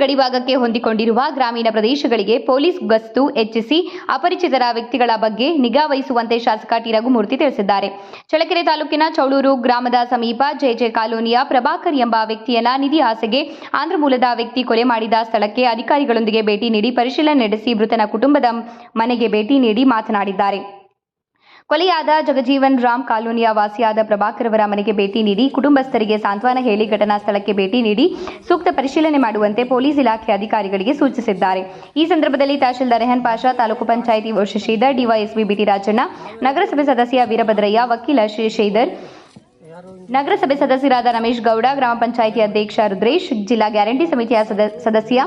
ಗಡಿಭಾಗಕ್ಕೆ ಹೊಂದಿಕೊಂಡಿರುವ ಗ್ರಾಮೀಣ ಪ್ರದೇಶಗಳಿಗೆ ಪೊಲೀಸ್ ಗಸ್ತು ಹೆಚ್ಚಿಸಿ ಅಪರಿಚಿತರ ವ್ಯಕ್ತಿಗಳ ಬಗ್ಗೆ ನಿಗಾ ವಹಿಸುವಂತೆ ಶಾಸಕ ಟಿ ರಘುಮೂರ್ತಿ ತಿಳಿಸಿದ್ದಾರೆ. ಚಳ್ಳಕೆರೆ ತಾಲೂಕಿನ ಚೌಳೂರು ಗ್ರಾಮದ ಸಮೀಪ ಜೆಜೆ ಕಾಲೋನಿಯ ಪ್ರಭಾಕರ್ ಎಂಬ ವ್ಯಕ್ತಿಯನ್ನ ನಿಧಿ ಆಸೆಗೆ ಆಂಧ್ರ ಮೂಲದ ವ್ಯಕ್ತಿ ಕೊಲೆ ಮಾಡಿದ ಸ್ಥಳಕ್ಕೆ ಅಧಿಕಾರಿಗಳೊಂದಿಗೆ ಭೇಟಿ ನೀಡಿ ಪರಿಶೀಲನೆ ನಡೆಸಿ ಮೃತನ ಕುಟುಂಬದ ಮನೆಗೆ ಭೇಟಿ ನೀಡಿ ಮಾತನಾಡಿದ್ದಾರೆ. ಕೊಲೆಯಾದ ಜಗಜೀವನ್ ರಾಮ್ ಕಾಲೋನಿಯ ವಾಸಿಯಾದ ಪ್ರಭಾಕರ್ ಅವರ ಮನೆಗೆ ಭೇಟಿ ನೀಡಿ ಕುಟುಂಬಸ್ಥರಿಗೆ ಸಾಂತ್ವನ ಹೇಳಿ ಘಟನಾ ಸ್ಥಳಕ್ಕೆ ಭೇಟಿ ನೀಡಿ ಸೂಕ್ತ ಪರಿಶೀಲನೆ ಮಾಡುವಂತೆ ಪೊಲೀಸ್ ಇಲಾಖೆ ಅಧಿಕಾರಿಗಳಿಗೆ ಸೂಚಿಸಿದ್ದಾರೆ. ಈ ಸಂದರ್ಭದಲ್ಲಿ ತಹಶೀಲ್ದಾರ್ ರೆಹನ್ ಪಾಷಾ, ತಾಲೂಕು ಪಂಚಾಯಿತಿ ಶಶಿಧರ್, ಡಿವೈಎಸ್ಪಿ ಬಿಟಿ ರಾಜಣ್ಣ, ನಗರಸಭೆ ಸದಸ್ಯ ವೀರಭದ್ರಯ್ಯ, ವಕೀಲ ಶ್ರೀಧರ್, ನಗರಸಭೆ ಸದಸ್ಯರಾದ ರಮೇಶ್ ಗೌಡ, ಗ್ರಾಮ ಪಂಚಾಯಿತಿ ಅಧ್ಯಕ್ಷ ರುದ್ರೇಶ್, ಜಿಲ್ಲಾ ಗ್ಯಾರಂಟಿ ಸಮಿತಿಯ ಸದಸ್ಯ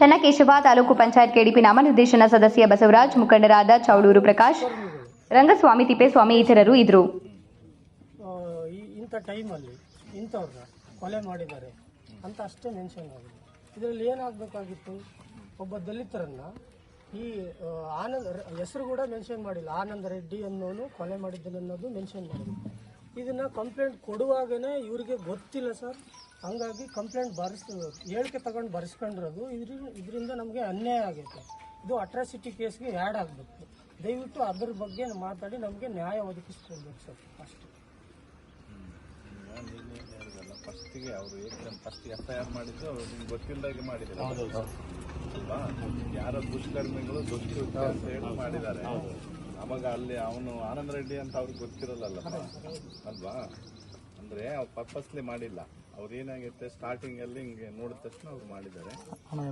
ಚನ್ನಕೇಶವ, ತಾಲೂಕು ಪಂಚಾಯತ್ ಕೆಡಿಪಿ ನಾಮನಿರ್ದೇಶನ ಸದಸ್ಯ ಬಸವರಾಜ್, ಮುಖಂಡರಾದ ಚೌಡೂರು ಪ್ರಕಾಶ್, ರಂಗಸ್ವಾಮಿ, ತಿಪ್ಪೇಸ್ವಾಮಿ ಇತರರು ಇದ್ದರು. ಇಂಥ ಟೈಮಲ್ಲಿ ಇಂಥವ್ರನ್ನ ಕೊಲೆ ಮಾಡಿದ್ದಾರೆ ಅಂತ ಅಷ್ಟೇ ಮೆನ್ಷನ್ ಆಗಿದೆ. ಇದರಲ್ಲಿ ಏನಾಗಬೇಕಾಗಿತ್ತು, ಒಬ್ಬ ದಲಿತರನ್ನ ಈ ಆನಂದ್ ಹೆಸರು ಕೂಡ ಮೆನ್ಷನ್ ಮಾಡಿಲ್ಲ, ಆನಂದ್ ರೆಡ್ಡಿ ಅನ್ನೋನು ಕೊಲೆ ಮಾಡಿದ್ದಾನೆ ಅನ್ನೋದು ಮೆನ್ಷನ್ ಮಾಡಿಲ್ಲ. ಇದನ್ನು ಕಂಪ್ಲೇಂಟ್ ಕೊಡುವಾಗನೇ ಇವರಿಗೆ ಗೊತ್ತಿಲ್ಲ ಸರ್, ಹಂಗಾಗಿ ಕಂಪ್ಲೇಂಟ್ ಹೇಳಿಕೆ ತಗೊಂಡು ಬರೆಸ್ಕೊಂಡಿರೋದು. ಇದರಿಂದ ನಮಗೆ ಅನ್ಯಾಯ ಆಗೈತೆ. ಇದು ಅಟ್ರಾಸಿಟಿ ಕೇಸ್ಗೆ ಆ್ಯಡ್ ಆಗಬೇಕು. ದಯವಿಟ್ಟು ಅದ್ರ ಬಗ್ಗೆ ಮಾತಾಡಿ ನಮಗೆ ನ್ಯಾಯ ಒದಗಿಸ್ಕೊಡ್ಬೇಕು ಸರ್. ಅಷ್ಟೇ. ಫಸ್ಟಿಗೆ ಅವರು ಫಸ್ಟ್ FIR ಮಾಡಿದ್ದು ಅವರು ನಿಮ್ಗೆ ಗೊತ್ತಿಲ್ಲದಾಗೆ ಮಾಡಿದ್ದಾರೆ ಅಲ್ವಾ? ಯಾರೋ ದುಷ್ಕರ್ಮಿಗಳು ಹೇಳಿ ಮಾಡಿದ್ದಾರೆ. ಅವಾಗ ಅಲ್ಲಿ ಅವನು ಆನಂದ್ ರೆಡ್ಡಿ ಅಂತ ಅವ್ರಿಗೆ ಗೊತ್ತಿರಲ್ಲ ಅಲ್ವಾ? ಅಂದ್ರೆ ಅವ್ರು ಪರ್ಪಸ್ಲಿ ಮಾಡಿಲ್ಲ. ಅವ್ರು ಏನಾಗುತ್ತೆ, ಸ್ಟಾರ್ಟಿಂಗ್ ಅಲ್ಲಿ ಹಿಂಗೆ ನೋಡಿದ ತಕ್ಷಣ ಅವ್ರು ಮಾಡಿದ್ದಾರೆ.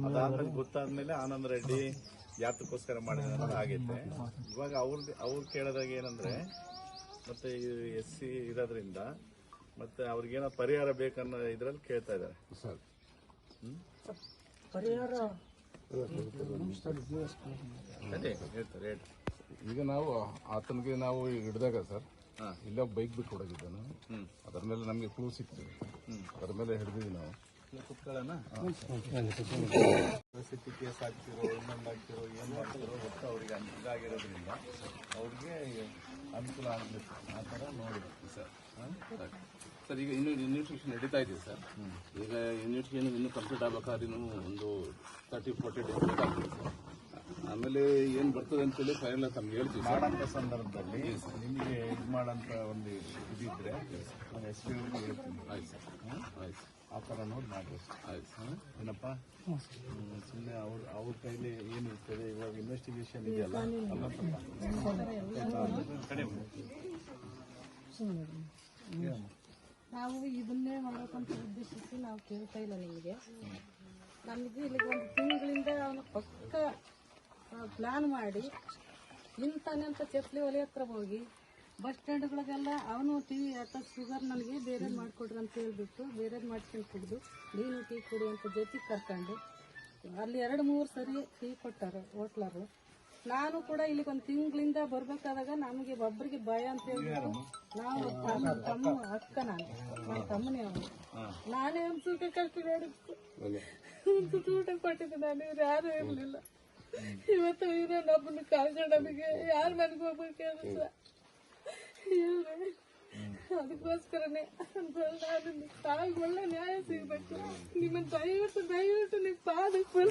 ಅದಾದ್ಮೇಲೆ ಗೊತ್ತಾದ್ಮೇಲೆ ಆನಂದ್ ರೆಡ್ಡಿ ಯಾತಕ್ಕೋಸ್ಕರ ಮಾಡಿದ ಅನ್ನೋದು ಆಗೈತೆ. ಇವಾಗ ಅವ್ರು ಕೇಳೋದಾಗ ಏನಂದ್ರೆ, ಮತ್ತೆ SC ಇರೋದ್ರಿಂದ ಮತ್ತೆ ಅವ್ರಿಗೇನೋ ಪರಿಹಾರ ಬೇಕನ್ನೋ ಇದ್ರಲ್ಲಿ ಕೇಳ್ತಾ ಇದ್ದಾರೆ ಸರ್. ಪರಿಹಾರ ಹೇಳ್ತಾರೆ. ಈಗ ನಾವು ಆತನಿಗೆ ನಾವು ಹಿಡಿದಾಗ ಸರ್, ಇಲ್ಲ ಬೈಕ್ ಬಿಟ್ಟು ಹೊಡೋಗಿದ್ದಾನು. ಅದರ ಮೇಲೆ ನಮಗೆ ಕ್ಲೂ ಸಿಗ್ತದೆ, ಅದರ ಮೇಲೆ ಹಿಡಿದಿದ್ವಿ ನಾವು. ಕುತ್ಕೊಳ್ಳೋಣ, ಸಿಟಿ ಕೇಸ್ ಹಾಕ್ತಿರೋ ಇನ್ನೊಂದು ಹಾಕ್ತಿರೋ ಏನು ಮಾಡ್ತಿರೋ ಒಟ್ಟು ಅವ್ರಿಗೆ ಇದಾಗಿರೋದ್ರಿಂದ ಅವ್ರಿಗೆ ಅನುಕೂಲ ಆಗಬೇಕು ಆ ಥರ ನೋಡಿದ್ವಿ ಸರ್. ಸರ್, ಈಗ ಇನ್ನೂ ಇನ್ವೆಸ್ಟಿಗೇಷನ್ ನಡೀತಾ ಇದೆ ಸರ್. ಈಗ ಇನ್ವೆಸ್ಟಿಗೇಷನ್ ಇನ್ನೂ ಕಂಪ್ಲೀಟ್ ಆಗ್ಬೇಕಾದ್ರೆ ಇನ್ನೂ ಒಂದು 30-40 ಡೇಸ್ ಬೇಕಾಗ್ತದೆ ಸರ್. ಆಮೇಲೆ ಏನು ಬರ್ತದೆ ಅಂತೇಳಿ ಫೈನಲ್ ತಮ್ಗೆ ಹೇಳ್ತೀವಿ. ಮಾಡೋಂಥ ಸಂದರ್ಭದಲ್ಲಿ ನಿಮಗೆ ಇದು ಮಾಡೋಂಥ ಒಂದು ಇದಿದ್ರೆ ನಾನು SP ಅವ್ರಿಗೆ ಹೇಳ್ತೀನಿ. ಆಯ್ತು ಸರ್, ಆಯ್ತು, ಆ ಥರ ನೋಡಿ ಮಾಡಿ. ಆಯ್ತು ಸರ್. ಏನಪ್ಪ, ಸುಮ್ಮನೆ ಅವ್ರ ಕೈಲಿ ಏನಿರ್ತದೆ ಇವಾಗ ಇನ್ವೆಸ್ಟಿಗೇಷನ್ ಇದೆಯಲ್ಲ ನಾವು ಇದನ್ನೇ ಮಾಡೋಕ್ಕಂತ ಉದ್ದೇಶಿಸಿ ನಾವು ಕೇಳ್ತಾ ಇಲ್ಲ ನಿಮಗೆ. ನಮಗೆ ಇಲ್ಲಿಗೆ ಒಂದು ತಿಂಗಳಿಂದ ಅವನು ಪಕ್ಕ ಪ್ಲಾನ್ ಮಾಡಿ ಇಂತಾನೆ ಅಂತ ಚಪ್ಪಲಿ ಒಲೆ ಹತ್ರ ಹೋಗಿ ಬಸ್ ಸ್ಟ್ಯಾಂಡ್ಗಳಿಗೆಲ್ಲ ಅವನು ಟೀ ಅಥವಾ ಶುಗರ್ ನನಗೆ ಬೇರೆ ಮಾಡಿಕೊಡ್ರಿ ಅಂತ ಹೇಳ್ಬಿಟ್ಟು ಬೇರೆ ಮಾಡ್ಕೊಂಡು ಕುಡಿದು ನೀನು ಟೀ ಕುಡಿ ಅಂತ ಜೊತೆಗೆ ಕರ್ಕೊಂಡು ಅಲ್ಲಿ 2-3 ಸರಿ ಟೀ ಕೊಟ್ಟಾರ ಹೋಟ್ಲರು. ನಾನು ಕೂಡ ಇಲ್ಲಿಗೆ ಒಂದು ತಿಂಗಳಿಂದ ಬರ್ಬೇಕಾದಾಗ ನಮಗೆ ಒಬ್ಬರಿಗೆ ಭಯ ಅಂತ ಹೇಳ್ಬಿಟ್ಟು ನಾವು ತಮ್ಮ ಅಕ್ಕ ನನ್ನ ತಮ್ಮನೇ ಅವನು. ನಾನೇ ಒಂದು ಸುಖ ಕಷ್ಟ ನೋಡಿದ್ದು, ಒಂದು ಸುತ್ತ ಊಟ ಕೊಟ್ಟಿದ್ದೆ ನಾನು. ಇವ್ರು ಯಾರು ಇರಲಿಲ್ಲ. ಇವತ್ತು ಇರೋ ನಮ್ಮನ್ನು ಕಳ್ಕೊಂಡು ನಮಗೆ ಯಾರು ಮನೆಗೆ ಹೋಗ್ಬೇಕು ಹೇಳ, ಅದಕ್ಕೋಸ್ಕರನೇ ನಾನು ಒಳ್ಳೆ ನ್ಯಾಯ ಸಿಗಬೇಕು. ನಿಮ್ಮ ದಯವಿಟ್ಟು ನೀವು ಪಾದಕ್ಕೆ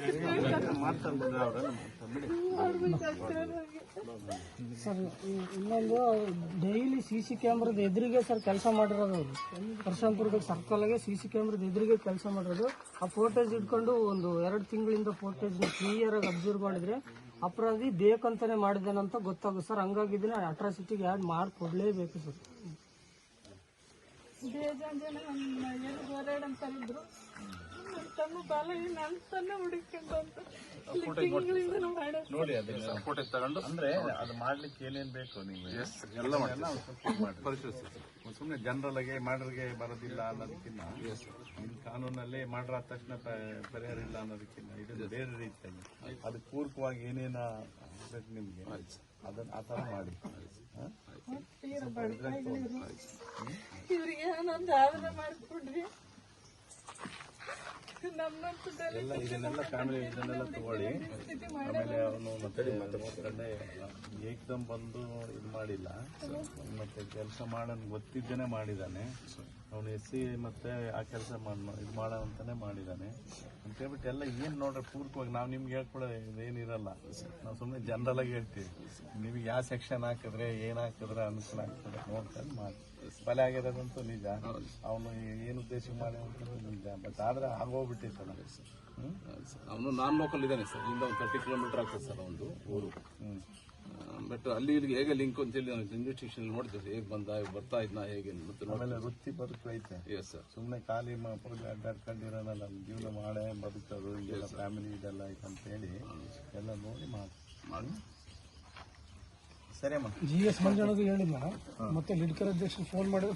ಸರ್. ಇನ್ನೊಂದು ಡೈಲಿ CC ಕ್ಯಾಮ್ರಾದ ಎದುರಿಗೆ ಸರ್ ಕೆಲಸ ಮಾಡಿರೋದು ಅವರು. ಪರಶಂಪುರದ ಸರ್ಕಲ್ಗೆ CC ಕ್ಯಾಮ್ರಾದ ಎದುರಿಗೆ ಕೆಲಸ ಮಾಡಿರೋದು. ಆ ಫೋಟೇಜ್ ಇಟ್ಕೊಂಡು ಒಂದು 2 ತಿಂಗಳಿಂದ ಫೋಟೇಜ್ನ ಕ್ಲಿಯರಾಗಿ ಅಬ್ಸರ್ವ್ ಮಾಡಿದ್ರೆ ಅಪರಾಧಿ ಬೇಕಂತಾನೆ ಮಾಡಿದ್ದಾನಂತ ಗೊತ್ತಾಗುತ್ತೆ ಸರ್. ಹಂಗಾಗಿ ಇದನ್ನ ಅಟ್ರಾಸಿಟಿಗೆ ಆ್ಯಡ್ ಮಾಡಿಕೊಡ್ಲೇಬೇಕು ಸರ್. ಬೇಜಾನ್ ಜನ ಎಲ್ಲಿ ಓಡಾಡಂತ ಇದ್ರು, ತಮ್ಮ ಬಾಲ ನನ್ನ ಹುಡುಕೊಂಡು ಅಂತ ನೋಡಿ. ಅದನ್ನ ಫೋಟೇಜ್ ತಗೊಂಡು ಅಂದ್ರೆ ಅದು ಮಾಡ್ಲಿಕ್ಕೆ ಏನೇನ್ ಬೇಕು ನೀವು ಎಲ್ಲ ಸುಮ್ಮನೆ ಜನರಲ್ ಆಗಿ ಮಾಡ್ರಿಗೆ ಬರೋದಿಲ್ಲ ಅನ್ನೋದಕ್ಕಿಂತ ನಿಮ್ಮ ಕಾನೂನಲ್ಲಿ ಮಾಡ್ರ ಆದ ತಕ್ಷಣ ಪರಿಹಾರ ಇಲ್ಲ ಅನ್ನೋದಕ್ಕಿಂತ ಇದು ಬೇರೆ ರೀತಿಯಲ್ಲಿ ಅದಕ್ಕೆ ಪೂರಕವಾಗಿ ಏನೇನ ನಿಮ್ಗೆ ಅದನ್ನ ಆ ಥರ ಮಾಡಿ. ಇವ್ರಿಗೆ ಏನೊಂದು ಆಧಾರ ಮಾಡಿಕೊಡ್ರಿ. ಎಲ್ಲ ಇದನ್ನೆಲ್ಲ ಫ್ಯಾಮಿಲಿ ಇದನ್ನೆಲ್ಲ ತಗೊಳ್ಳಿ. ಆಮೇಲೆ ಅವನು ಮತ್ತೆ ಏಕ್ದಮ್ ಬಂದು ಇದು ಮಾಡಿಲ್ಲ, ಮತ್ತೆ ಕೆಲಸ ಮಾಡೋನ್ ಗೊತ್ತಿದ್ದೇನೆ ಮಾಡಿದ್ದಾನೆ. ಅವನು ಎಸ್ಸಿ ಮತ್ತೆ ಆ ಕೆಲಸ ಇದು ಮಾಡೋ ಅಂತಾನೆ ಮಾಡಿದ್ದಾನೆ ಅಂತ ಹೇಳ್ಬಿಟ್ಟು ಎಲ್ಲ ಏನು ನೋಡ್ರೆ ಪೂರ್ವಕವಾಗಿ ನಾವು ನಿಮ್ಗೆ ಹೇಳ್ಕೊಡೋದು ಏನಿರಲ್ಲ. ನಾವು ಸುಮ್ಮನೆ ಜನರಲ್ ಆಗಿ ಹೇಳ್ತೀವಿ, ನಿಮಗೆ ಯಾವ ಸೆಕ್ಷನ್ ಹಾಕಿದ್ರೆ ಏನು ಹಾಕಿದ್ರೆ ಅನುಕೂಲ ಆಗ್ತದೆ ನೋಡ್ಕೊಂಡು ಮಾಡಿ. ಬಲೆ ಆಗಿರೋದಂತೂ ನಿಜ, ಅವನು ಏನು ಉದ್ದೇಶ ಮಾಡಿ ಅಂತ ನಿಜ. ಬಟ್ ಆದ್ರೆ ಆಗೋಗ್ಬಿಟ್ಟಿತ್ತಲ್ಲ. ಅವನು ನಾನ್ ಲೋಕಲ್ ಇದ್ದಾನೆ ಸರ್, ಇಲ್ಲಿಂದ ಒಂದು 30 ಕಿಲೋಮೀಟರ್ ಆಗ್ತದೆ ಸರ್ ಒಂದು ಊರು. ಬಟ್ ಅಲ್ಲಿ ಇಲ್ಲಿಗೆ ಹೇಗೆ ಲಿಂಕ್ ಅಂತೇಳಿ ನಾನು ಇನ್ವೆಸ್ಟಿಗೇಷನ್ ನೋಡಿದೆ, ಹೇಗೆ ಬರ್ತಾ ಇದ್ನ ಹೇಗೆ ಮತ್ತೆ ಆಮೇಲೆ ವೃತ್ತಿ ಬದುಕು ಐತೆ. Yes sir. ಸುಮ್ಮನೆ ಖಾಲಿ ಅಡ್ಡಾಡ್ಕೊಂಡಿರೋನಲ್ಲ, ಜೀವನ ಮಾಡೇ ಬದುಕೋದು, ಹಿಂಗೆಲ್ಲ ಫ್ಯಾಮಿಲಿ ಇದೆಲ್ಲ ಐತೆ ಅಂತ ಹೇಳಿ ಎಲ್ಲ ನೋಡಿ ಮಾಡಿ. ಸರಿ ಅಮ್ಮ. GS ಮಂಜಣ್ಣದು ಹೇಳಿದ್ನ ಮತ್ತೆ ಲಿಡ್ಕರ್ ಅಧ್ಯಕ್ಷ ಫೋನ್ ಮಾಡಿದ್ರೆ